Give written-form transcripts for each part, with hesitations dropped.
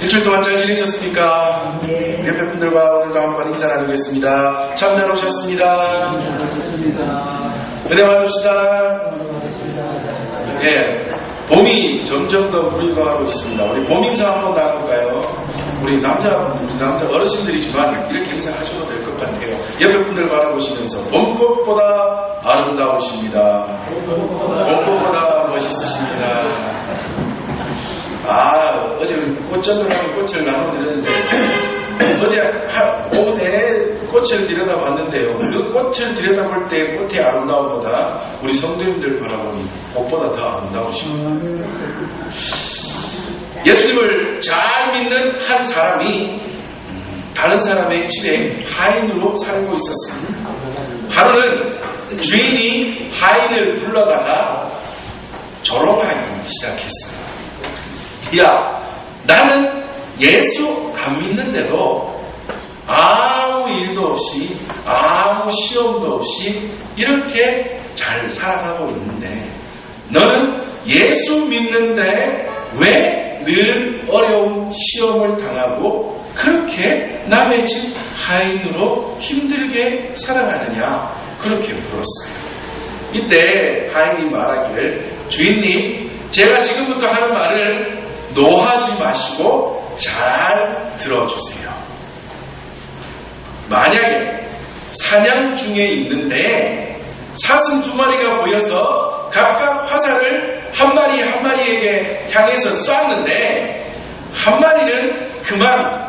일주일 동안 잘 지내셨습니까? 네. 옆에 분들과 오늘도 한번 인사 나누겠습니다. 참 잘 오셨습니다. 은혜 받읍시다. 예, 봄이 점점 더 무르익어가고 있습니다. 우리 봄 인사 한번 나눌까요? 우리 남자 어르신들이지만 이렇게 인사하셔도 될 것 같아요. 옆에 분들 바라보시면서 봄꽃보다 아름다우십니다. 봄꽃보다 멋있으십니다. 어제 꽃전도라는 꽃을 나눠드렸는데 어제 오후에 꽃을 들여다봤는데요. 그 꽃을 들여다볼 때 꽃의 아름다움보다 우리 성도님들 바라보니 꽃보다 더 아름다우십니다. 예수님을 잘 믿는 한 사람이 다른 사람의 집에 하인으로 살고 있었습니다. 하루는 주인이 하인을 불러다가 조롱하기 시작했어요. 야, 나는 예수 안 믿는데도 아무 일도 없이 아무 시험도 없이 이렇게 잘 살아가고 있는데 너는 예수 믿는데 왜 늘 어려운 시험을 당하고 그렇게 남의 집 하인으로 힘들게 살아가느냐 그렇게 물었어요. 이때 하인이 말하기를 주인님 제가 지금부터 하는 말을 노하지 마시고 잘 들어주세요. 만약에 사냥 중에 있는데 사슴 2마리가 보여서 각각 화살을 한 마리 한 마리에게 향해서 쐈는데 한 마리는 그만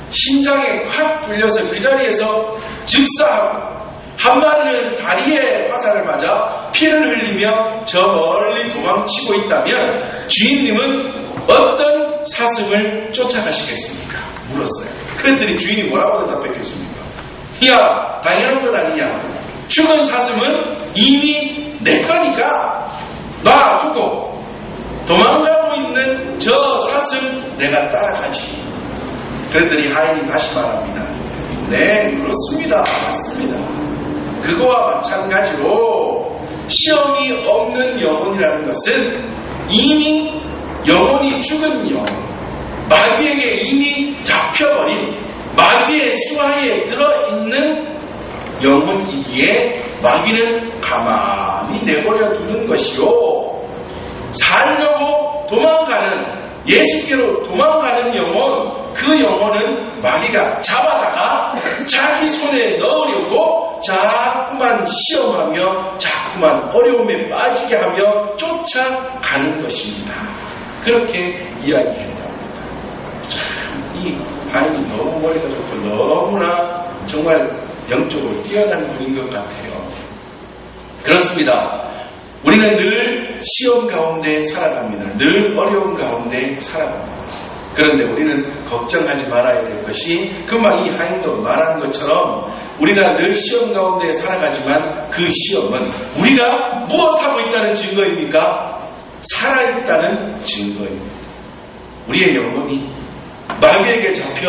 심장에 확 뚫려서 그 자리에서 즉사하고 한 마리는 다리에 화살을 맞아 피를 흘리며 저 멀리 도망치고 있다면 주인님은 어떤 사슴을 쫓아가시겠습니까? 물었어요. 그랬더니 주인이 뭐라고 대답했겠습니까? 야, 당연한 건 아니냐. 죽은 사슴은 이미 내 거니까 놔두고 도망가고 있는 저 사슴 내가 따라가지. 그랬더니 하인이 다시 말합니다. 네, 그렇습니다. 맞습니다. 그거와 마찬가지로 시험이 없는 영혼이라는 것은 이미 영혼이 죽은 영혼, 마귀에게 이미 잡혀버린 마귀의 수하에 들어있는 영혼이기에 마귀는 가만히 내버려 두는 것이요 살려고 도망가는 예수께로 도망가는 영혼, 그 영혼은 마귀가 잡아다가 자기 손에 넣으려고 자꾸만 시험하며 자꾸만 어려움에 빠지게 하며 쫓아가는 것입니다. 그렇게 이야기했답니다. 참 이 하인이 너무 머리가 좋고 너무나 정말 영적으로 뛰어난 분인 것 같아요. 그렇습니다. 우리는 늘 시험 가운데 살아갑니다. 늘 어려움 가운데 살아갑니다. 그런데 우리는 걱정하지 말아야 될 것이 금방 이 하인도 말한 것처럼 우리가 늘 시험 가운데 살아가지만 그 시험은 우리가 무엇하고 있다는 증거입니까? 살아있다는 증거입니다. 우리의 영혼이 마귀에게 잡혀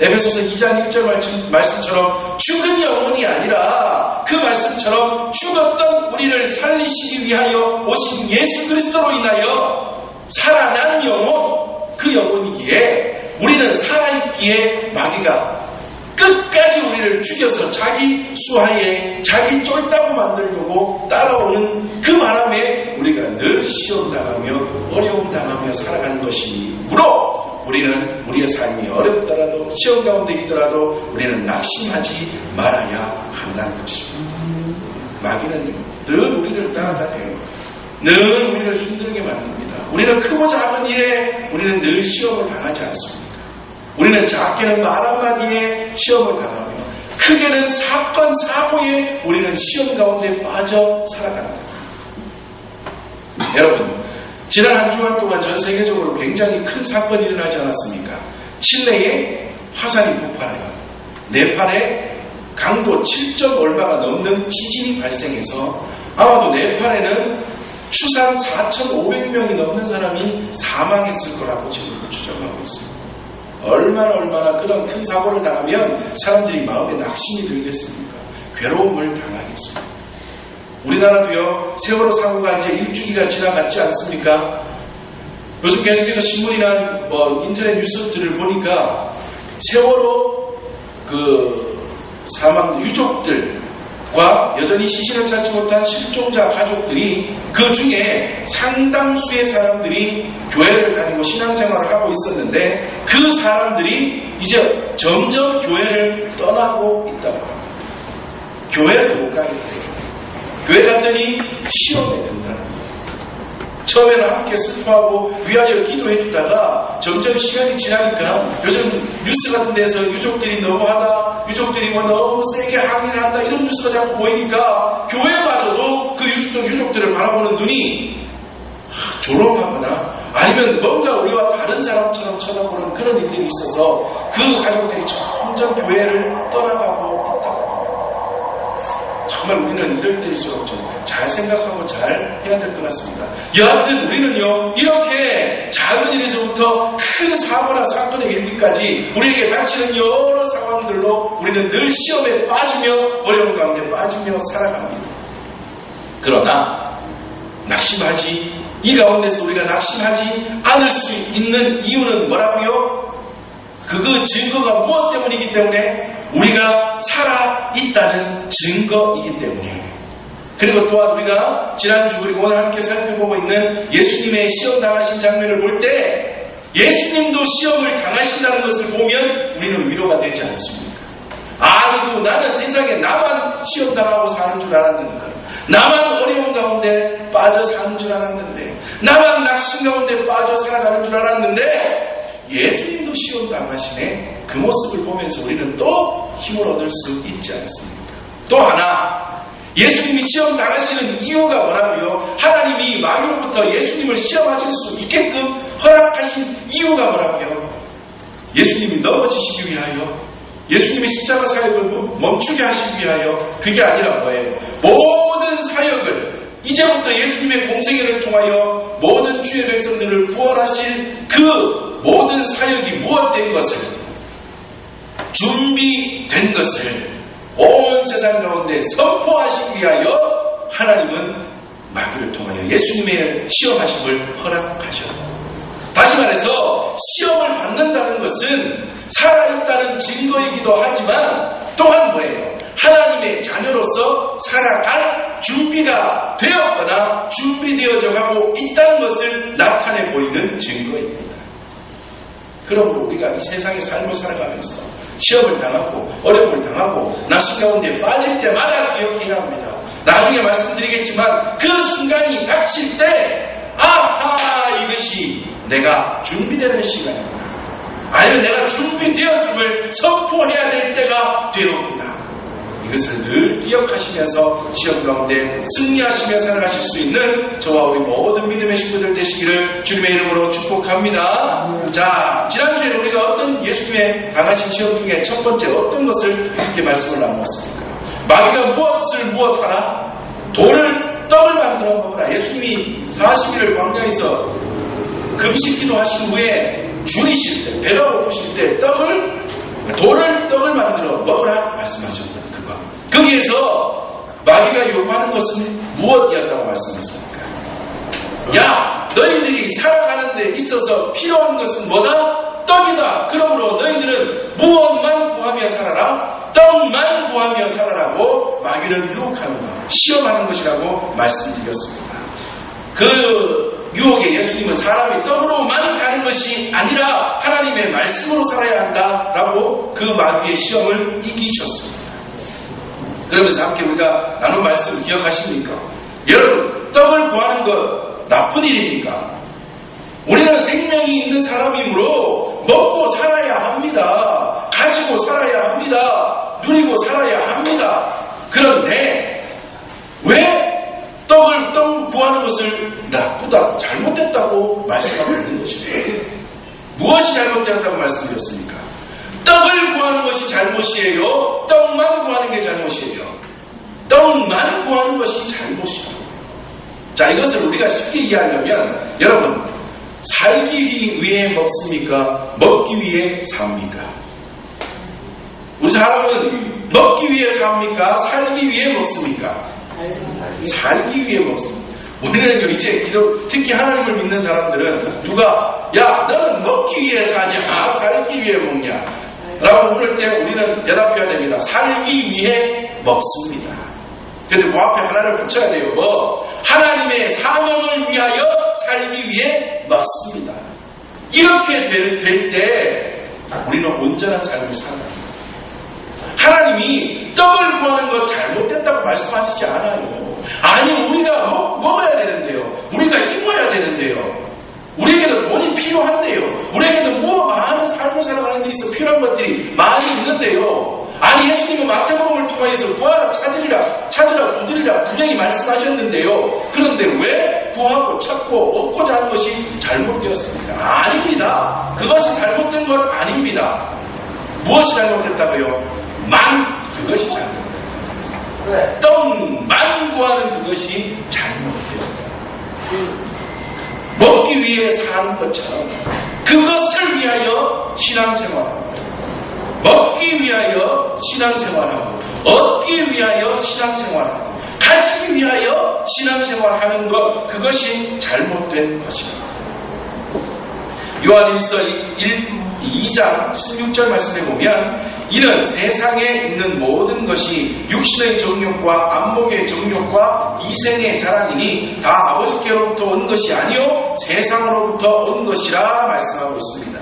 에베소서 2장 1절 말씀처럼 죽은 영혼이 아니라 그 말씀처럼 죽었던 우리를 살리시기 위하여 오신 예수 그리스도로 인하여 살아난 영혼, 그 영혼이기에 우리는 살아있기에 마귀가 끝까지 우리를 죽여서 자기 수하에 자기 쫄다고 만들려고 따라오는 그 바람에 우리가 늘 시험당하며 어려움당하며 살아가는 것이므로 우리는 우리의 삶이 어렵더라도 시험 가운데 있더라도 우리는 낙심하지 말아야 한다는 것입니다. 마귀는 늘 우리를 따라다녀요. 늘 우리를 힘들게 만듭니다. 우리는 크고 작은 일에 우리는 늘 시험을 당하지 않습니까? 우리는 작게는 말 한마디에 시험을 당하며 크게는 사건 사고에 우리는 시험 가운데 빠져 살아간다. 여러분, 지난 한 주간 동안 전 세계적으로 굉장히 큰 사건이 일어나지 않았습니까? 칠레에 화산이 폭발해요. 네팔에 강도 7점 얼마가 넘는 지진이 발생해서 아마도 네팔에는 추산 4,500명이 넘는 사람이 사망했을 거라고 지금 추정하고 있습니다. 얼마나 그런 큰 사고를 당하면 사람들이 마음에 낙심이 들겠습니까? 괴로움을 당하겠습니까? 우리나라도요, 세월호 사고가 이제 일주기가 지나갔지 않습니까? 요즘 계속해서 신문이나 인터넷 뉴스들을 보니까 세월호 사망 유족들과 여전히 시신을 찾지 못한 실종자 가족들이 그 중에 상당수의 사람들이 교회를 다니고 신앙생활을 하고 있었는데 그 사람들이 이제 점점 교회를 떠나고 있다고 합니다. 교회를 못 가게 돼요. 교회 갔더니 시험에 든다는 거예요. 처음에는 함께 슬퍼하고 위안으로 기도해 주다가 점점 시간이 지나니까 요즘 뉴스 같은 데서 유족들이 너무하다, 유족들이 너무 세게 항의를 한다 이런 뉴스가 자꾸 보이니까 교회마저도 그 유족들을 바라보는 눈이 조롱하거나 아니면 뭔가 우리와 다른 사람처럼 쳐다보는 그런 일들이 있어서 그 가족들이 점점 교회를 떠나가고 있다고 합니다. 정말 우리는 이럴 때일수록 좀 잘 생각하고 잘 해야 될 것 같습니다. 여하튼 우리는요, 이렇게 작은 일에서부터 큰 사고나 사건에 이르기까지 우리에게 닥치는 여러 상황들로 우리는 늘 시험에 빠지며 어려운 가운데 빠지며 살아갑니다. 그러나 낙심하지, 이 가운데서 우리가 낙심하지 않을 수 있는 이유는 뭐라고요? 그 증거가 무엇 때문이기 때문에 우리가 살아있다는 증거이기 때문이에요. 그리고 또한 우리가 지난주 그리고 오늘 함께 살펴보고 있는 예수님의 시험 당하신 장면을 볼 때 예수님도 시험을 당하신다는 것을 보면 우리는 위로가 되지 않습니까? 아이고 나는 세상에 나만 시험 당하고 사는 줄 알았는데, 나만 어려운 가운데 빠져 사는 줄 알았는데, 나만 낙심 가운데 빠져 살아가는 줄 알았는데 예수님도 시험 당하시네. 그 모습을 보면서 우리는 또 힘을 얻을 수 있지 않습니까? 또 하나, 예수님이 시험 당하시는 이유가 뭐라고요? 하나님이 마귀로부터 예수님을 시험하실 수 있게끔 허락하신 이유가 뭐라고요? 예수님이 넘어지시기 위하여, 예수님이 십자가 사역을 멈추게 하시기 위하여. 그게 아니라 뭐예요? 모든 사역을, 이제부터 예수님의 공생애를 통하여 모든 주의 백성들을 구원하실 그 모든 사역이 무엇된 것을, 준비된 것을 온 세상 가운데 선포하시기 위하여 하나님은 마귀를 통하여 예수님의 시험하심을 허락하셨다. 다시 말해서 시험을 받는다는 것은 살아있다는 증거이기도 하지만 또한 뭐예요? 하나님의 자녀로서 살아갈 준비가 되었거나 준비되어져 가고 있다는 것을 나타내 보이는 증거입니다. 그러므로 우리가 이 세상의 삶을 살아가면서 시험을 당하고 어려움을 당하고 낙심 가운데 빠질 때마다 기억해야 합니다. 나중에 말씀드리겠지만 그 순간이 닥칠 때 아하, 이것이 내가 준비되는 시간입니다. 아니면 내가 준비되었음을 선포해야 될 때가 되었구나. 이것을 늘 기억하시면서 시험 가운데 승리하시며 살아가실 수 있는 저와 우리 모든 믿음의 식구들 되시기를 주님의 이름으로 축복합니다. 자, 지난주에 우리가 어떤 예수님의 당하신 시험 중에 첫 번째 어떤 것을 이렇게 말씀을 나누었습니까? 마귀가 무엇하라? 돌을 떡을 만들어 먹으라. 예수님이 40일을 광야에서 금식기도 하신 후에 줄이실 때, 배가 고프실 때 떡을 만들어 먹으라 말씀하셨다. 거기에서 마귀가 요구하는 것은 무엇이었다고 말씀했습니까? 야, 너희들이 살아가는 데 있어서 필요한 것은 뭐다? 떡이다. 그러므로 너희들은 무엇만 구하며 살아라? 떡만 구하며 살아라고 마귀는 유혹하는 것, 시험하는 것이라고 말씀드렸습니다. 그 유혹에 예수님은 사람이 떡으로만 사는 것이 아니라 하나님의 말씀으로 살아야 한다라고 그 마귀의 시험을 이기셨습니다. 그러면서 함께 우리가 나눈 말씀 기억하십니까? 여러분, 떡을 구하는 것 나쁜 일입니까? 우리는 생명이 있는 사람이므로 먹고 살아야 합니다. 가지고 살아야 합니다. 누리고 살아야 합니다. 그런데 왜 떡을 구하는 것을 나쁘다, 잘못됐다고 말씀하고 있는 것입니다. 무엇이 잘못되었다고 말씀드렸습니까? 떡을 구하는 것이 잘못이에요? 떡만 구하는 게 잘못이에요? 떡만 구하는 것이 잘못이에요. 자, 이것을 우리가 쉽게 이해하려면 여러분, 살기 위해 먹습니까? 먹기 위해 삽니까? 우리 사람은 먹기 위해 삽니까? 살기 위해 먹습니까? 살기 위해 먹습니다. 우리는요, 이제 특히 하나님을 믿는 사람들은 누가, 야, 너는 먹기 위해 사냐? 살기 위해 먹냐? 라고 물을 때 우리는 대답해야 됩니다. 살기 위해 먹습니다. 근데 그 앞에 하나를 붙여야 돼요. 뭐? 하나님의 사명을 위하여 살기 위해 먹습니다. 이렇게 될 때 우리는 온전한 삶을 살아요. 하나님이 떡을 구하는 것 잘못됐다고 말씀하시지 않아요. 아니, 우리가 먹어야 되는데요. 우리가 입어야 되는데요. 우리에게도 돈이 필요한데요. 우리에게도 많은 삶을 살아가는 데 있어 필요한 것들이 많이 있는데요. 아니, 예수님은 마태복음을 통해서 구하라, 찾으라, 두드리라 분명히 말씀하셨는데요. 그런데 왜 구하고 찾고 얻고자 하는 것이 잘못되었습니까? 아닙니다. 그것이 잘못된 건 아닙니다. 무엇이 잘못됐다고요? 그것이 잘못됐다. 떡만 구하는 그것이 잘못되었다. 먹기 위해 사는 것처럼 그것을 위하여 신앙생활하고, 먹기 위하여 신앙생활하고, 얻기 위하여 신앙생활하고, 가지기 위하여 신앙생활하는 것, 그것이 잘못된 것입니다. 요한일서 2장 16절 말씀에 보면, 이는 세상에 있는 모든 것이 육신의 정욕과 안목의 정욕과 이생의 자랑이니 다 아버지께로부터 온 것이 아니요 세상으로부터 온 것이라 말씀하고 있습니다.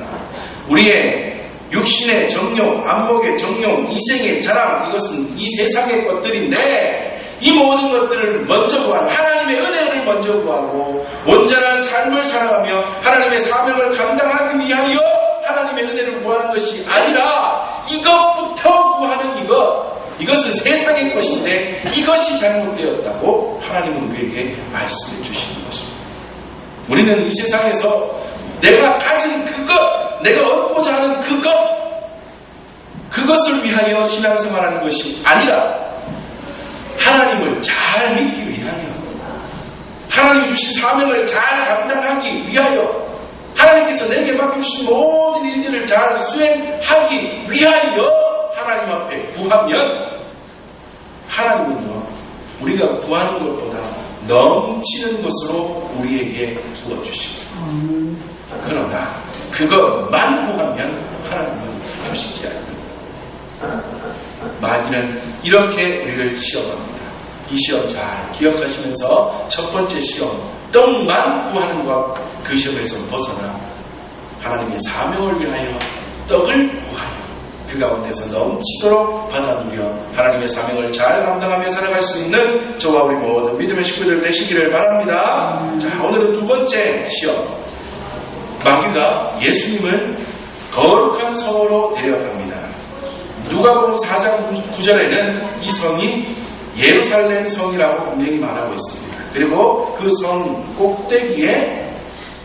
우리의 육신의 정욕, 안목의 정욕, 이생의 자랑, 이것은 이 세상의 것들인데, 이 모든 것들을 먼저 구하는, 하나님의 은혜를 먼저 구하고 온전한 삶을 살아가며 하나님의 사명을 감당하기 위하여 하나님의 은혜를 구하는 것이 아니라 이것부터 구하는 이것은 세상의 것인데 이것이 잘못되었다고 하나님은 우리에게 말씀해 주시는 것입니다. 우리는 이 세상에서 내가 가진 그것, 내가 얻고자 하는 그것을 위하여 신앙생활하는 것이 아니라 하나님을 잘 믿기 위하여, 하나님이 주신 사명을 잘 감당하기 위하여, 하나님께서 내게 맡겨주신 모든 일들을 잘 수행하기 위하여 하나님 앞에 구하면, 하나님은요, 우리가 구하는 것보다 넘치는 것으로 우리에게 부어주십니다. 그러나 그것만 구하면 하나님은 주시지 않습니다. 마귀는 이렇게 우리를 시험합니다. 이 시험 잘 기억하시면서 첫 번째 시험, 떡만 구하는 것, 그 시험에서 벗어나 하나님의 사명을 위하여 떡을 구하여 그 가운데서 넘치도록 받아 누려 하나님의 사명을 잘 감당하며 살아갈 수 있는 저와 우리 모든 믿음의 식구들 되시기를 바랍니다. 자, 오늘은 두 번째 시험, 마귀가 예수님을 거룩한 성으로 데려갑니다. 누가복음 4장 9절에는 이 성이 예루살렘 성이라고 분명히 말하고 있습니다. 그리고 그 성 꼭대기에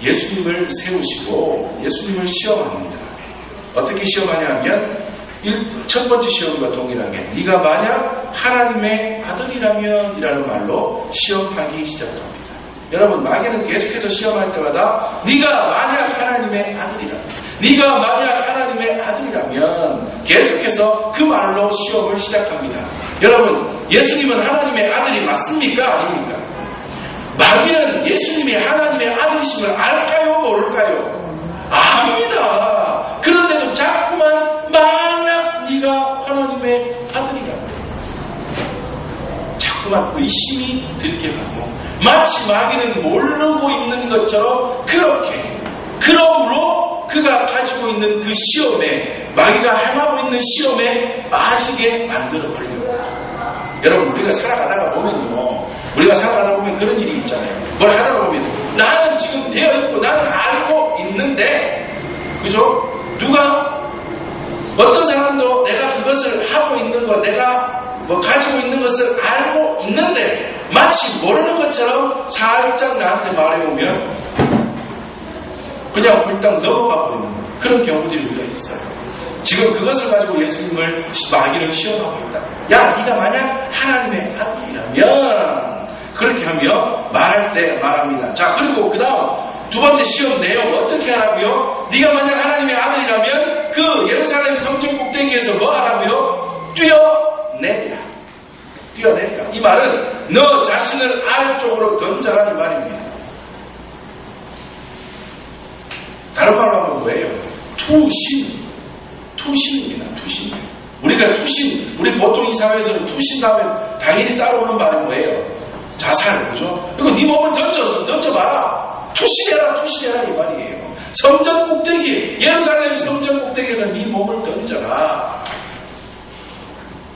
예수님을 세우시고 예수님을 시험합니다. 어떻게 시험하냐 하면 첫 번째 시험과 동일하게 네가 만약 하나님의 아들이라면 이라는 말로 시험하기 시작합니다. 여러분, 마귀는 계속해서 시험할 때마다 네가 만약 하나님의 아들이라면, 네가 만약 하나님의 아들이라면 계속해서 그 말로 시험을 시작합니다. 여러분, 예수님은 하나님의 아들이 맞습니까? 아닙니까? 마귀는 예수님이 하나님의 아들이심을 알까요? 모를까요? 압니다. 그런데도 자꾸만 만약 네가 하나님의 아들이라면 자꾸만 의심이 들게 하고, 마치 마귀는 모르고 있는 것처럼 그러므로 그가 가지고 있는 그 시험에, 마귀가 행하고 있는 시험에 빠지게 만들어버려요. 여러분, 우리가 살아가다 보면 그런 일이 있잖아요. 뭘 하다가 보면 나는 지금 되어 있고 나는 알고 있는데, 그죠? 어떤 사람도 내가 그것을 하고 있는 것, 내가 가지고 있는 것을 알고 있는데 마치 모르는 것처럼 살짝 나한테 말해오면 그냥 홀딱 넘어가 버리는 그런 경우들이 우리가 있어요. 지금 그것을 가지고 예수님을 마귀는 시험하고 있다. 야, 네가 만약 하나님의 아들이라면, 그렇게 하며 말할 때 말합니다. 자, 그리고 그 다음 두 번째 시험 내용 어떻게 하라고요? 네가 만약 하나님의 아들이라면 그 예루살렘 성전 꼭대기에서 뭐 하라고요? 뛰어내리라. 이 말은 너 자신을 아래쪽으로 던져라 이 말입니다. 다른 말로 하면 뭐예요? 투신입니다. 투신. 우리가 투신, 우리 보통 이 사회에서는 투신 하면 당연히 따라오는 말이 뭐예요? 자살, 그죠? 이거 네 몸을 던져봐라. 투신해라 이 말이에요. 성전 꼭대기, 예루살렘 성전 꼭대기에서 네 몸을 던져라.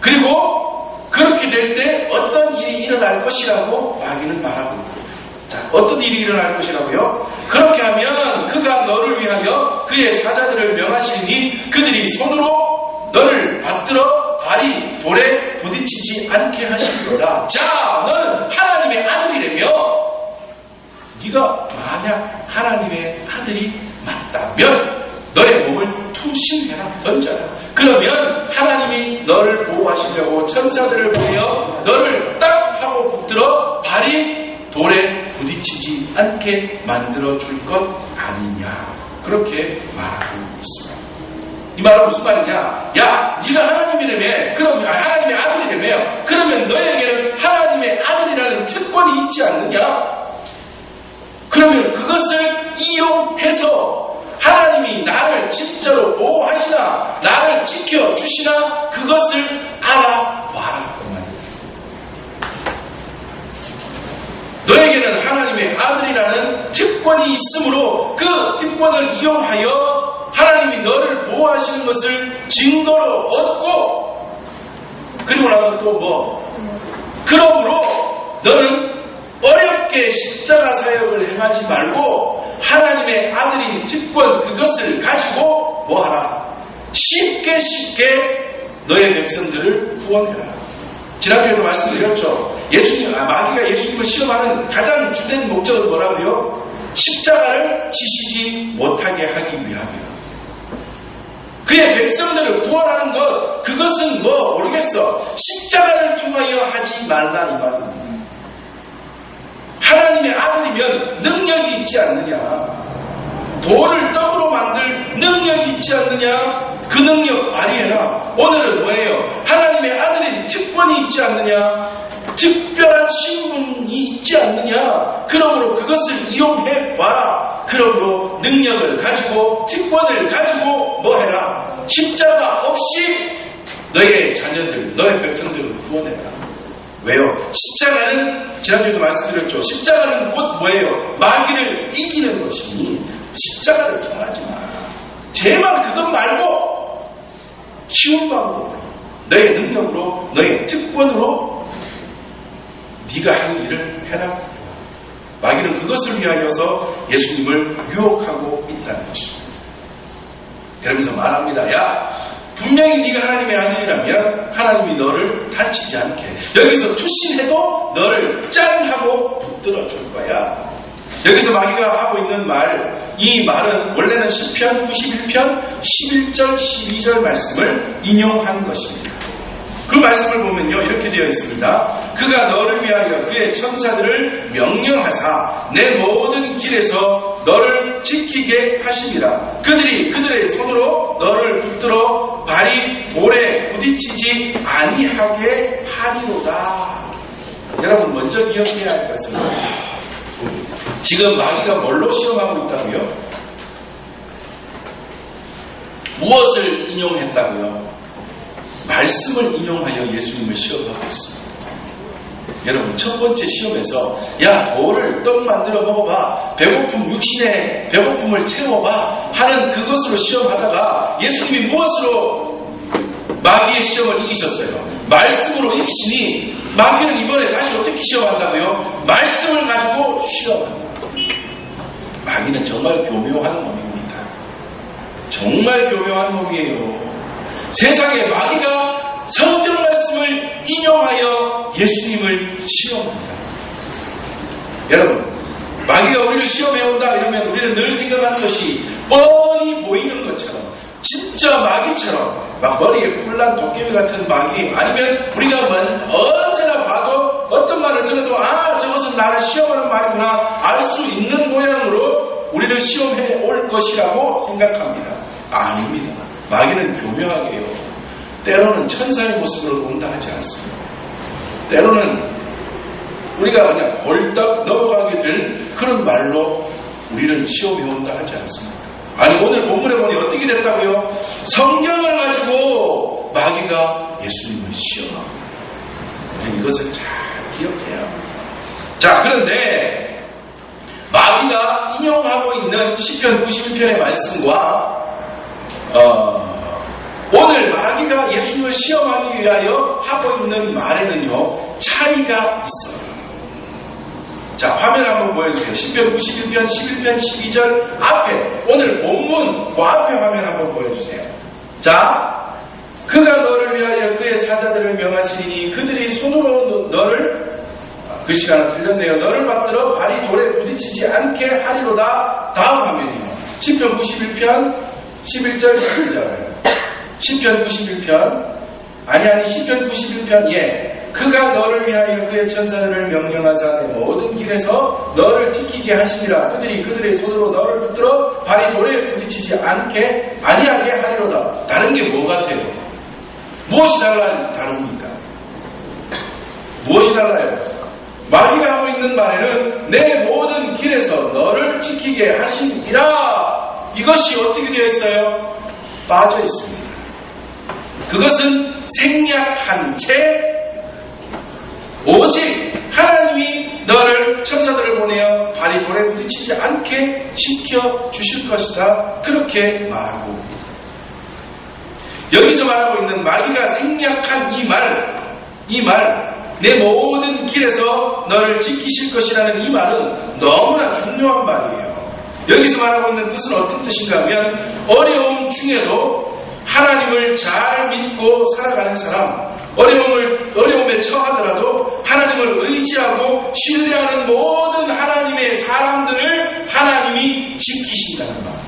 그리고 그렇게 될 때 어떤 일이 일어날 것이라고 마귀는 말하고 있습니다. 자, 어떤 일이 일어날 것이라고요? 그렇게 하면 그가 너를 위하여 그의 사자들을 명하시니 그들이 손으로 너를 받들어 발이 돌에 부딪히지 않게 하시리로다. 자, 너는 하나님의 아들이라며 네가 만약 하나님의 아들이 맞다면 너의 몸을 투신해라, 던져라. 그러면 하나님이 너를 보호하시려고 천사들을 보내어 너를 딱 하고 붙들어 발이 돌에 부딪히지 않게 만들어줄 것 아니냐. 그렇게 말하고 있습니다. 이 말은 무슨 말이냐? 야, 네가 하나님이라며, 그럼 하나님의 아들이라며, 그러면 너에게는 하나님의 아들이라는 특권이 있지 않느냐? 그러면 그것을 이용해서 하나님이 나를 진짜로 보호하시나, 나를 지켜주시나, 그것을 알아봐라. 너에게는 하나님의 아들이라는 특권이 있으므로 그 특권을 이용하여 하나님이 너를 보호하시는 것을 증거로 얻고, 그리고 나서 또 그러므로 너는 어렵게 십자가 사역을 행하지 말고 하나님의 아들인 특권 그것을 가지고 뭐하라? 쉽게 너의 백성들을 구원해라. 지난주에도 말씀드렸죠. 마귀가 예수님을 시험하는 가장 주된 목적은 뭐라고요? 십자가를 지시지 못하게 하기 위함이다. 그의 백성들을 구원하는 것, 그것은 모르겠어. 십자가를 통하여 하지 말라 이 말입니다. 하나님의 아들이면 능력이 있지 않느냐? 돌을 떡으로 만들 능력이 있지 않느냐? 그 능력 발휘해라. 오늘은 뭐예요? 하나님의 아들인 특권이 있지 않느냐? 특별한 신분이 있지 않느냐? 그러므로 그것을 이용해봐라. 그러므로 능력을 가지고 특권을 가지고 뭐해라? 십자가 없이 너의 자녀들, 너의 백성들을 구원해라. 왜요? 십자가는 지난주에도 말씀드렸죠. 십자가는 곧 뭐예요? 마귀를 이기는 것이니 십자가를 통하지 마라. 제발 그것 말고 쉬운 방법으로 너의 능력으로 너의 특권으로 네가 할 일을 해라. 마귀는 그것을 위하여서 예수님을 유혹하고 있다는 것입니다. 그러면서 말합니다. 야, 분명히 네가 하나님의 아들이라면 하나님이 너를 다치지 않게, 여기서 투신해도 너를 짠 하고 붙들어 줄 거야. 여기서 마귀가 하고 있는 말, 이 말은 원래는 시편 91편 11절 12절 말씀을 인용한 것입니다. 그 말씀을 보면요, 이렇게 되어 있습니다. 그가 너를 위하여 그의 천사들을 명령하사 내 모든 길에서 너를 지키게 하심이라. 그들이 그들의 손으로 너를 붙들어 발이 돌에 부딪히지 아니하게 하리로다. 여러분, 먼저 기억해야 할 것은 지금 마귀가 뭘로 시험하고 있다고요? 무엇을 인용했다고요? 말씀을 인용하여 예수님을 시험하고 있습니다. 여러분, 첫 번째 시험에서 야, 돌을 떡 만들어 먹어봐, 배고픔, 육신의 배고픔을 채워봐 하는 그것으로 시험하다가 예수님이 무엇으로 마귀의 시험을 이기셨어요? 말씀으로 이기시니 마귀는 이번에 다시 어떻게 시험한다고요? 말씀을 가지고 시험한다. 마귀는 정말 교묘한 놈입니다. 정말 교묘한 놈이에요. 세상에 마귀가 성경 말씀을 인용하여 예수님을 시험합니다. 여러분, 마귀가 우리를 시험해온다 이러면 우리는 늘 생각하는 것이 뻔히 보이는 것처럼, 진짜 마귀처럼 막 머리에 뿔난 도깨비 같은 마귀, 아니면 우리가 언제나 봐도 어떤 말을 들어도 저것은 나를 시험하는 말이구나 알 수 있는 모양으로 우리를 시험해 올 것이라고 생각합니다. 아닙니다. 마귀는 교묘하게 해요. 때로는 천사의 모습으로 온다 하지 않습니다. 때로는 우리가 그냥 벌떡 넘어가게 될 그런 말로 우리를 시험해 온다 하지 않습니까? 아니, 오늘 본문에 보니 어떻게 됐다고요? 성경을 가지고 마귀가 예수님을 시험합니다. 이것을 잘 기억해야 합니다. 자, 그런데 마귀가 인용하고 있는 시편 91편의 말씀과 오늘 마귀가 예수님을 시험하기 위하여 하고 있는 말에는요, 차이가 있어요. 자, 화면 한번 보여주세요. 시편 91편, 11편, 12절 앞에, 오늘 본문 그 앞에 화면 한번 보여주세요. 자, 그가 너를 위하여 그의 사자들을 명하시니 그들이 손으로 너를, 글씨가 하나 틀렸네요. 너를 받들어 발이 돌에 부딪히지 않게 하리로다. 다음 화면이요. 시편 91편 11절 12절. 시편 91편 시편 91편 그가 너를 위하여 그의 천사들을 명령하사 내 모든 길에서 너를 지키게 하시리라. 그들이 그들의 손으로 너를 붙들어 발이 돌에 부딪히지 않게 아니하게 하리로다. 다른 게 뭐 같아요? 무엇이 다릅니까? 무엇이 달라요? 마귀가 하고 있는 말에는 내 모든 길에서 너를 지키게 하시리라. 이것이 어떻게 되어 있어요? 빠져 있습니다. 그것은 생략한 채 오직 하나님이 너를 천사들을 보내어 발이 돌에 부딪히지 않게 지켜주실 것이다. 그렇게 말하고 있다. 여기서 말하고 있는 마귀가 생략한 이 말, 내 모든 길에서 너를 지키실 것이라는 이 말은 너무나 중요한 말이에요. 여기서 말하고 있는 뜻은 어떤 뜻인가 하면 어려움 중에도 하나님을 잘 믿고 살아가는 사람, 어려움에 처하더라도 하나님을 의지하고 신뢰하는 모든 하나님의 사람들을 하나님이 지키신다는 말.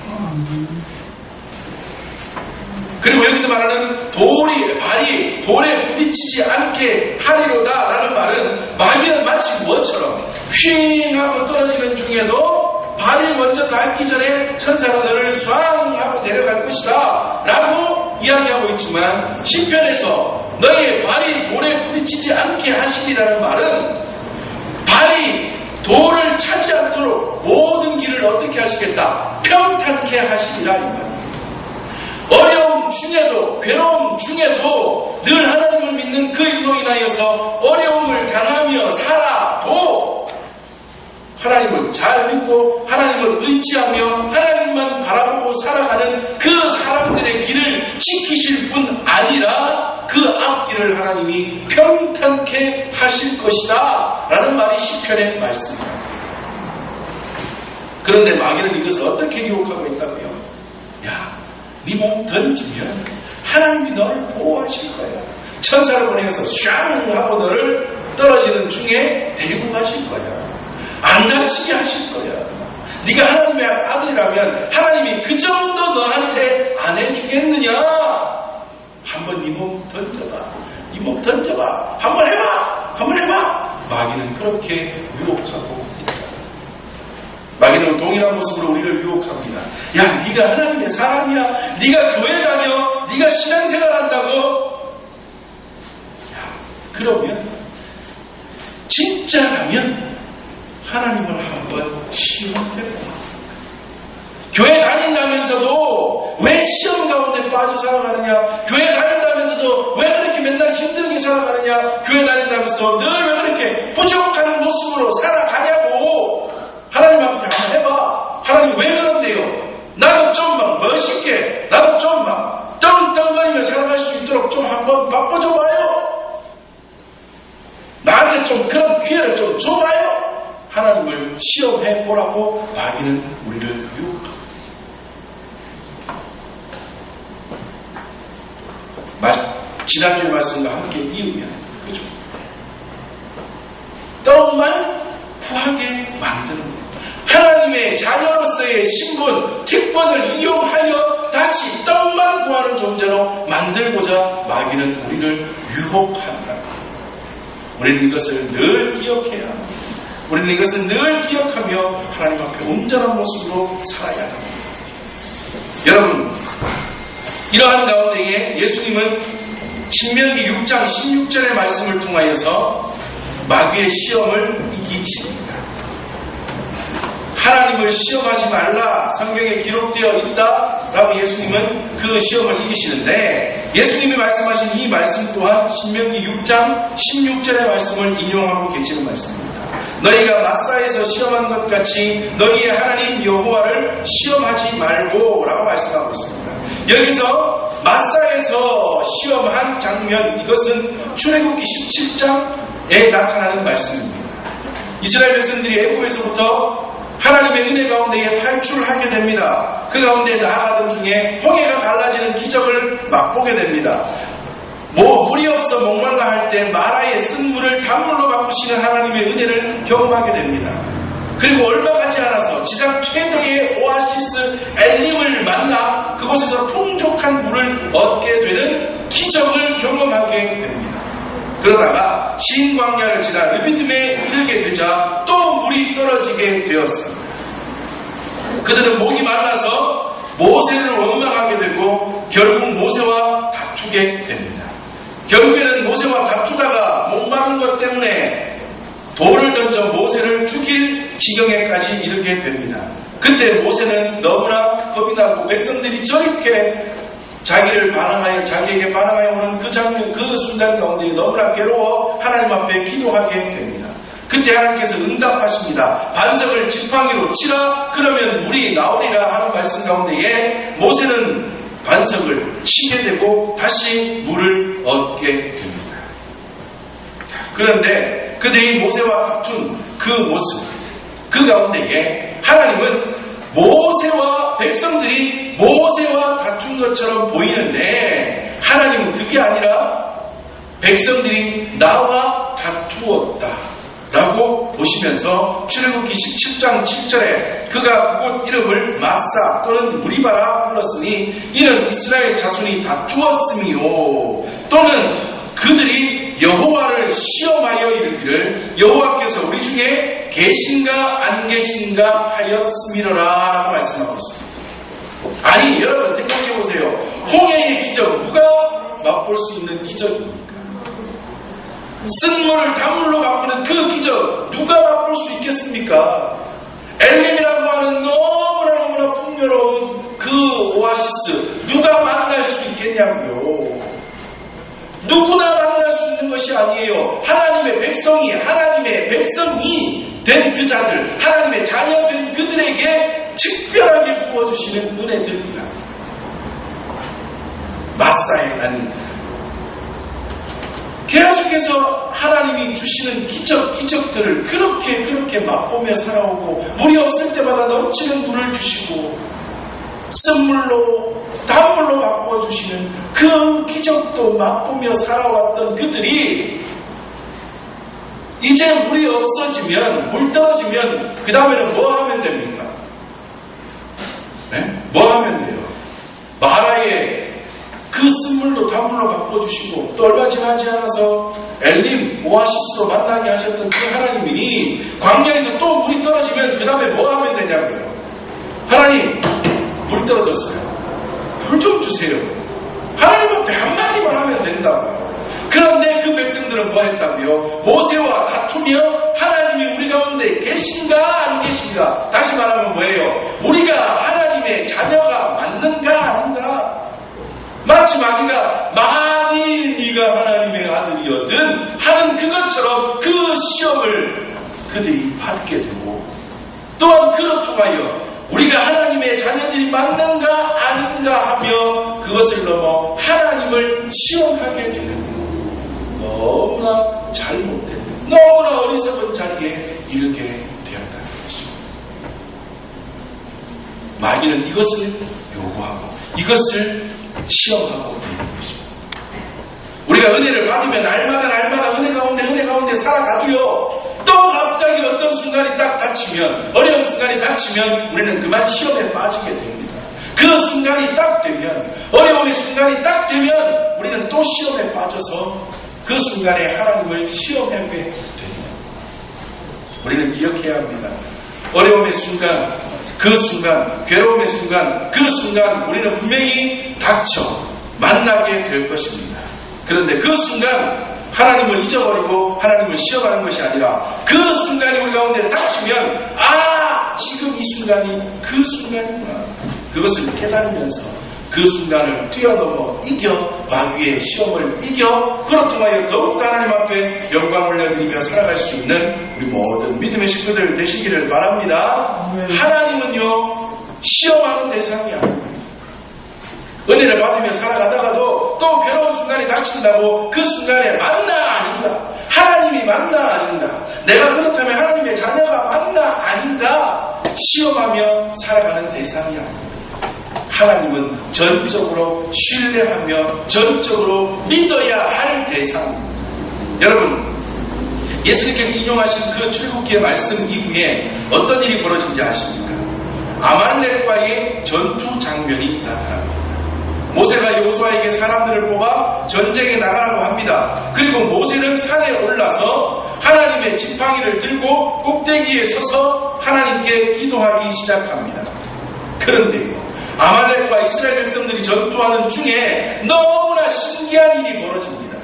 그리고 여기서 말하는 발이 돌에 부딪히지 않게 하리로다 라는 말은 마귀는 마치 뭐처럼 휘잉 하고 떨어지는 중에도 발이 먼저 닿기 전에 천사가 너를 쏴 하고 데려갈 것이다 라고 이야기하고 있지만 시편에서 너의 발이 돌에 부딪히지 않게 하시리라는 말은 발이 돌을 차지 않도록 모든 길을 어떻게 하시겠다? 평탄케 하시리라 이 말입니다. 어려움 중에도 괴로움 중에도 늘 하나님을 믿는 그 일로 인하여서 어려움을 당하며 살아도 하나님을 잘 믿고 하나님을 의지하며 하나님만 바라보고 살아가는 그 사람들의 길을 지키실 뿐 아니라 그 앞길을 하나님이 평탄케 하실 것이다 라는 말이 시편의 말씀입니다. 그런데 마귀는 이것을 어떻게 유혹하고 있다고요? 야, 네 몸 던지면 하나님이 너를 보호하실 거야. 천사를 보내서 샹 하고 너를 떨어지는 중에 데리고 가실 거야. 안 다치게 하실 거야. 네가 하나님의 아들이라면 하나님이 그 정도 너한테 안 해주겠느냐? 한번 네 몸 던져봐. 네 몸 던져봐. 한번 해봐. 한번 해봐. 마귀는 그렇게 유혹하고 있다. 마귀는 동일한 모습으로 우리를 유혹합니다. 야, 네가 하나님의 사람이야. 네가 교회 다녀. 네가 신앙생활 한다고. 야, 그러면 진짜라면 하나님을 한번 시험해봐. 교회 다닌다면서도 왜 시험 가운데 빠져 살아가느냐? 교회 다닌다면서도 왜 그렇게 맨날 힘들게 살아가느냐? 교회 다닌다면서도 늘 왜 그렇게 부족한 모습으로 살아가냐고. 하나님 앞에 한번 해봐. 하나님 왜 그런데요? 나도 좀만 멋있게, 나도 좀만 떵떵거리며 살아갈 수 있도록 좀 한번 바꿔줘봐요. 나한테 좀 그런 기회를 좀 줘봐요. 하나님을 시험해보라고 마귀는 우리를 유혹합니다. 지난주의 말씀과 함께 이으면 그죠? 떡만 구하게 만드는 거예요. 하나님의 자녀로서의 신분, 특권을 이용하여 다시 떡만 구하는 존재로 만들고자 마귀는 우리를 유혹한다. 우리는 이것을 늘 기억해야 합니다. 우리는 이것을 늘 기억하며 하나님 앞에 온전한 모습으로 살아야 합니다. 여러분, 이러한 가운데에 예수님은 신명기 6장 16절의 말씀을 통하여서 마귀의 시험을 이기십니다. 하나님을 시험하지 말라 성경에 기록되어 있다라고 예수님은 그 시험을 이기시는데, 예수님이 말씀하신 이 말씀 또한 신명기 6장 16절의 말씀을 인용하고 계시는 말씀입니다. 너희가 마사에서 시험한 것 같이 너희의 하나님 여호와를 시험하지 말고 라고 말씀하고 있습니다. 여기서 마사에서 시험한 장면, 이것은 출애굽기 17장에 나타나는 말씀입니다. 이스라엘 백성들이 애굽에서부터 하나님의 은혜 가운데에 탈출하게 됩니다. 그 가운데 나아가던 중에 홍해가 갈라지는 기적을 맛보게 됩니다. 물이 없어 목말라 할 때 마라의 쓴 물을 단물로 바꾸시는 하나님의 은혜를 경험하게 됩니다. 그리고 얼마 가지 않아서 지상 최대의 오아시스 엘림을 만나 그곳에서 풍족한 물을 얻게 되는 기적을 경험하게 됩니다. 그러다가 신광야를 지나 르비딤에 이르게 되자 또 물이 떨어지게 되었습니다. 그들은 목이 말라서 모세를 원망하게 되고 결국 모세와 다투게 됩니다. 결국에는 모세와 다투다가 목마른 것 때문에 돌을 던져 모세를 죽일 지경에까지 이르게 됩니다. 그때 모세는 너무나 겁이 나고 백성들이 저렇게 자기에게 반항하여 오는 그 장면, 그 순간 가운데 너무나 괴로워 하나님 앞에 기도하게 됩니다. 그때 하나님께서 응답하십니다. 반석을 지팡이로 치라, 그러면 물이 나오리라 하는 말씀 가운데에 모세는 반석을 치게 되고 다시 물을 얻게 됩니다. 그런데 그들이 모세와 다툰 그 모습, 그 가운데에 하나님은 모세와 백성들이 모세와 다툰 것처럼 보이는데, 하나님은 그게 아니라 백성들이 나와 다투었다 라고 보시면서 출애굽기 17장 7절에 그가 그곳 이름을 마사 또는 무리바라 불렀으니 이는 이스라엘 자손이 다투었음이요, 또는 그들이 여호와를 시험하여 이르기를 여호와께서 우리 중에 계신가 안 계신가 하였음이로라 라고 말씀하고 있습니다. 아니 여러분 생각해 보세요. 홍해의 기적, 누가 맛볼 수 있는 기적입니까? 쓴물을 단물로 바꾸는 그 기적, 누가 맛볼 수 있겠습니까? 엘림이라고 하는 너무나 풍요로운 그 오아시스, 누가 만날 수 있겠냐고요. 누구나 만날 수 있는 것이 아니에요. 하나님의 백성이 된 그 자들, 하나님의 자녀 된 그들에게 특별하게 부어주시는 은혜들입니다. 마사에는 계속해서 하나님이 주시는 기적들을 그렇게 맛보며 살아오고, 물이 없을 때마다 넘치는 물을 주시고 쓴물로 단물로 바꾸어 주시는 그 기적도 맛보며 살아왔던 그들이 이제 물이 없어지면, 물 떨어지면 그 다음에는 뭐 하면 됩니까? 네? 뭐 하면 돼요? 마라의 그 쓴물로 단물로 바꿔주시고, 또 얼마 지나지 않아서 엘림 오아시스로 만나게 하셨던 그 하나님이 광야에서 또 물이 떨어지면 그 다음에 뭐 하면 되냐고요? 하나님, 물이 떨어졌어요. 불 좀 주세요. 하나님 앞에 한마디만 하면 된다고요. 그런데 그 백성들은 뭐 했다고요? 모세와 다투며 하나님이 우리 가운데 계신가 안 계신가, 다시 말하면 뭐예요? 우리가 하나님의 자녀가 맞는가 아닌가? 마치 마귀가 만일 네가 하나님의 아들이었든 하는 그것처럼 그 시험을 그들이 받게 되고, 또한 그로 통하여 우리가 하나님의 자녀들이 맞는가 아닌가 하며 그것을 넘어 하나님을 시험하게 되는 너무나 잘못된, 너무나 어리석은 자리에 이르게 되었다는 것입니다. 마귀는 이것을 요구하고 이것을 시험하고 있는 것입니다. 우리가 은혜를 받으면 날마다 은혜 가운데 살아가도요, 또 갑자기 어떤 순간이 딱 닥치면, 어려운 순간이 닥치면 우리는 그만 시험에 빠지게 됩니다. 그 순간이 딱 되면, 어려움의 순간이 딱 되면 우리는 또 시험에 빠져서 그 순간에 하나님을 시험하게 됩니다. 우리는 기억해야 합니다. 어려움의 순간, 그 순간, 괴로움의 순간, 그 순간 우리는 분명히 닥쳐 만나게 될 것입니다. 그런데 그 순간 하나님을 잊어버리고 하나님을 시험하는 것이 아니라 그 순간이 우리 가운데 닥치면 지금 이 순간이 그 순간이구나. 그것을 깨달으면서 그 순간을 뛰어넘어 이겨 마귀의 시험을 이겨 그로 통하여 더욱더 하나님 앞에 영광을 올려드리며 살아갈 수 있는 우리 모든 믿음의 식구들 되시기를 바랍니다. 하나님은요 시험하는 대상이 아닙니다. 은혜를 받으며 살아가다가도 또 괴로운 순간이 닥친다고 그 순간에 맞나 아닌가, 하나님이 맞나 아닌가, 내가 그렇다면 하나님의 자녀가 맞나 아닌가 시험하며 살아가는 대상이 아닙니다. 하나님은 전적으로 신뢰하며 전적으로 믿어야 할 대상입니다. 여러분, 예수님께서 인용하신 그 출애굽기의 말씀 이후에 어떤 일이 벌어진지 아십니까? 아말렉과의 전투 장면이 나타납니다. 모세가 여호수아에게 사람들을 뽑아 전쟁에 나가라고 합니다. 그리고 모세는 산에 올라서 하나님의 지팡이를 들고 꼭대기에 서서 하나님께 기도하기 시작합니다. 그런데요, 아말렉과 이스라엘 백성들이 전투하는 중에 너무나 신기한 일이 벌어집니다.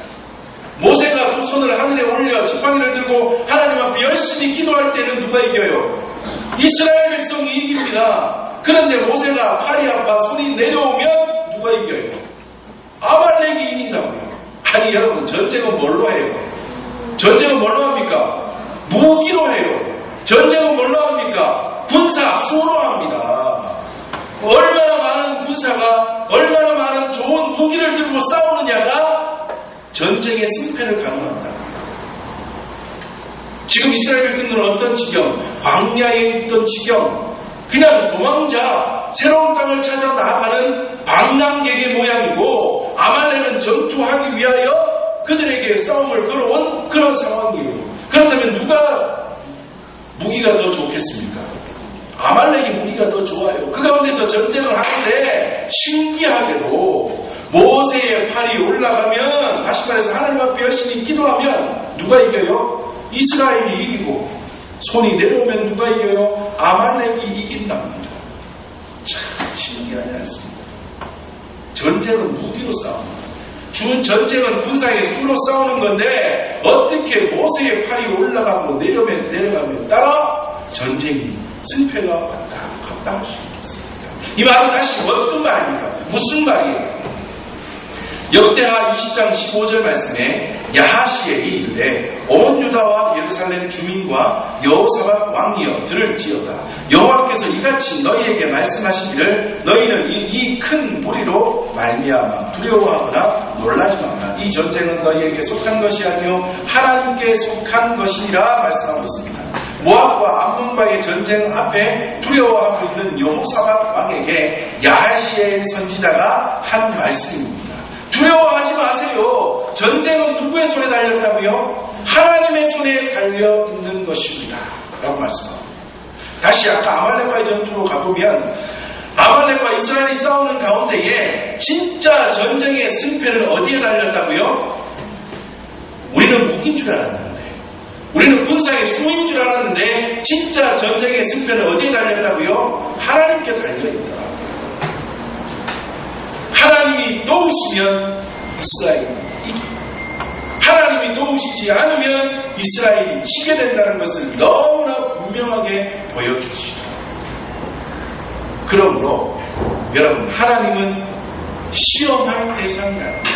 모세가 두 손을 하늘에 올려 지팡이를 들고 하나님 앞에 열심히 기도할 때는 누가 이겨요? 이스라엘 백성이 이깁니다. 그런데 모세가 팔이 아파 손이 내려오면 누가 이겨요? 아말렉이 이긴다고요. 아니 여러분, 전쟁은 뭘로 해요? 전쟁은 뭘로 합니까? 무기로 해요. 전쟁은 뭘로 합니까? 군사 수로 합니다. 얼마나 많은 군사가 얼마나 많은 좋은 무기를 들고 싸우느냐가 전쟁의 승패를 가늠한다. 지금 이스라엘 백성들은 어떤 지경? 광야에 있던 지경, 그냥 도망자, 새로운 땅을 찾아 나아가는 방랑객의 모양이고, 아말렉은 전투하기 위하여 그들에게 싸움을 걸어온 그런 상황이에요. 그렇다면 누가 무기가 더 좋겠습니까? 아말렉이 무기가 더 좋아요. 그 가운데서 전쟁을 하는데 신기하게도 모세의 팔이 올라가면, 다시 말해서 하나님 앞에 열심히 기도하면 누가 이겨요? 이스라엘이 이기고, 손이 내려오면 누가 이겨요? 아말렉이 이긴답니다. 참 신기하지 않습니까? 전쟁은 무기로 싸웁니다. 전쟁은 군사의 수로 싸우는 건데 어떻게 모세의 팔이 올라가고 내려가면 따라 전쟁이 승패가 왔다 갔다 할 수 있겠습니까? 이 말은 다시 어떤 말입니까? 무슨 말이에요? 역대하 20장 15절 말씀에 야하시엘이 이르되 온 유다와 예루살렘 주민과 여호사밧 왕이여 들을지어다. 여호와께서 이같이 너희에게 말씀하시기를 너희는 이 큰 무리로 말미암아 두려워하거나 놀라지 말라. 이 전쟁은 너희에게 속한 것이 아니요 하나님께 속한 것이니라 말씀하고 있습니다. 모압과 암몬과의 전쟁 앞에 두려워하고 있는 여호사밧 왕에게 야하시엘 선지자가 한 말씀입니다. 두려워하지 마세요. 전쟁은 누구의 손에 달렸다고요? 하나님의 손에 달려있는 것입니다. 라고 말씀합니다. 다시 아까 아말렉과의 전투로 가보면 아말렉과 이스라엘이 싸우는 가운데에 진짜 전쟁의 승패는 어디에 달렸다고요? 우리는 무기인 줄 알았는데, 우리는 군사의 수인 줄 알았는데 진짜 전쟁의 승패는 어디에 달렸다고요? 하나님께 달려있더라. 하나님이 도우시면 이스라엘이 이깁니다. 하나님이 도우시지 않으면 이스라엘이 지게 된다는 것을 너무나 분명하게 보여주시죠. 그러므로 여러분, 하나님은 시험할 대상이 아닙니다.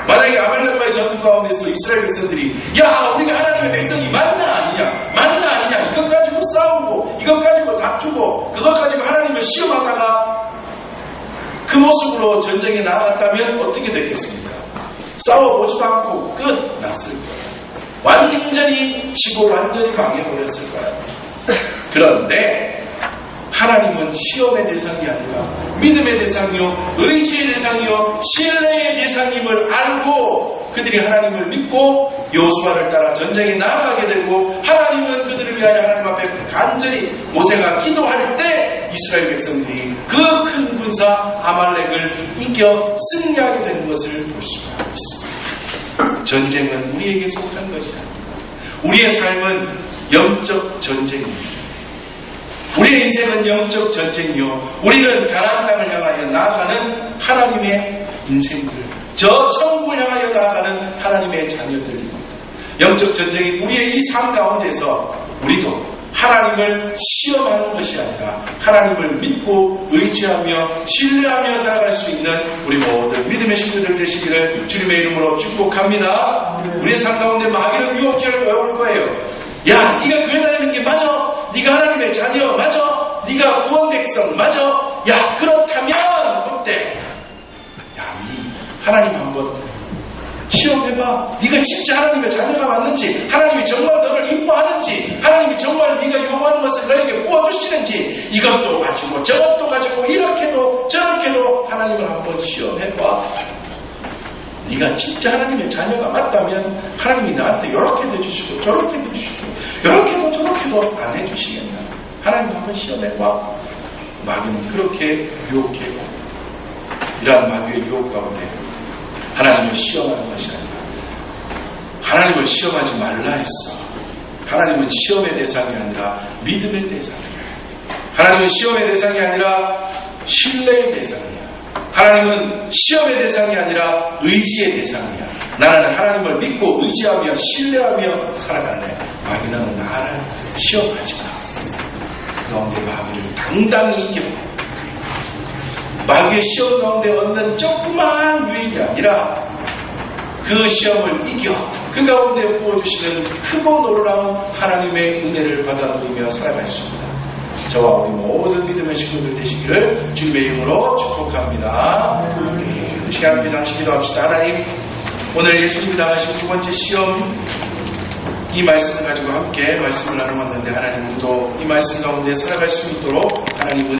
만약에 아말렉과의 전투 가운데서도 이스라엘 백성들이 우리가 하나님의 백성이 맞나 아니냐 이것 가지고 싸우고 이것 가지고 다투고 그것 가지고 하나님을 시험하다가 그 모습으로 전쟁에 나아갔다면 어떻게 됐겠습니까? 싸워보지도 않고 끝났을 거예요. 완전히 지고 완전히 망해버렸을 거예요. 그런데 하나님은 시험의 대상이 아니라 믿음의 대상이요 의지의 대상이요 신뢰의 대상임을 알고 그들이 하나님을 믿고 여호수아를 따라 전쟁에 나아가게 되고, 하나님은 그들을 위하여 하나님 앞에 간절히 모세가 기도할 때 이스라엘 백성들이 그 큰 군사 아말렉을 이겨 승리하게 되는 것을 볼 수가 있습니다. 전쟁은 우리에게 속한 것이 아닙니다. 우리의 삶은 영적 전쟁입니다. 우리의 인생은 영적 전쟁이요, 우리는 가나안 땅을 향하여 나아가는 하나님의 인생들, 저 천국을 향하여 나아가는 하나님의 자녀들입니다. 영적 전쟁인 우리의 이 삶 가운데서 우리도 하나님을 시험하는 것이 아니라 하나님을 믿고 의지하며 신뢰하며 살아갈 수 있는 우리 모든 믿음의 친구들 되시기를 주님의 이름으로 축복합니다. 우리의 삶 가운데 마귀는 유혹해 올 거예요. 야, 네가 교회 다니는 게 맞아? 네가 하나님의 자녀 맞아? 네가 구원 백성 맞아? 야, 그렇다면 그때 야, 이 하나님 한번 시험해봐. 네가 진짜 하나님의 자녀가 맞는지, 하나님이 정말 너를 이뻐하는지, 하나님이 정말 네가 요구하는 것을 너에게 부어주시는지, 이것도 가지고 저것도 가지고 이렇게도 저렇게도 하나님을 한번 시험해봐. 네가 진짜 하나님의 자녀가 맞다면 하나님이 나한테 이렇게도 해주시고 저렇게도 해주시고 이렇게도 저렇게도 안 해주시겠나. 하나님 한번 시험해봐. 마귀는 그렇게 유혹해요. 이러한 마귀의 유혹 가운데 하나님을 시험하는 것이 아니라 하나님을 시험하지 말라 했어. 하나님은 시험의 대상이 아니라 믿음의 대상이야. 하나님은 시험의 대상이 아니라 신뢰의 대상이야. 하나님은 시험의 대상이 아니라 의지의 대상이야. 나는 하나님을 믿고 의지하며 신뢰하며 살아갈래. 마귀는 나를 시험하지 마. 그 가운데 마귀를 당당히 이겨. 마귀의 시험 가운데 얻는 조그마한 유익이 아니라 그 시험을 이겨 그 가운데 부어주시는 크고 놀라운 하나님의 은혜를 받아 누리며 살아갈 수 있습니다. 저와 우리 모든 믿음의 친구들 되시기를 주님의 이름으로 축복합니다. 아멘. 이 시간 함께 잠시 기도합시다. 하나님, 오늘 예수님이 당하신 두 번째 시험, 이 말씀을 가지고 함께 말씀을 나누었는데 하나님, 우리도 이 말씀 가운데 살아갈 수 있도록 하나님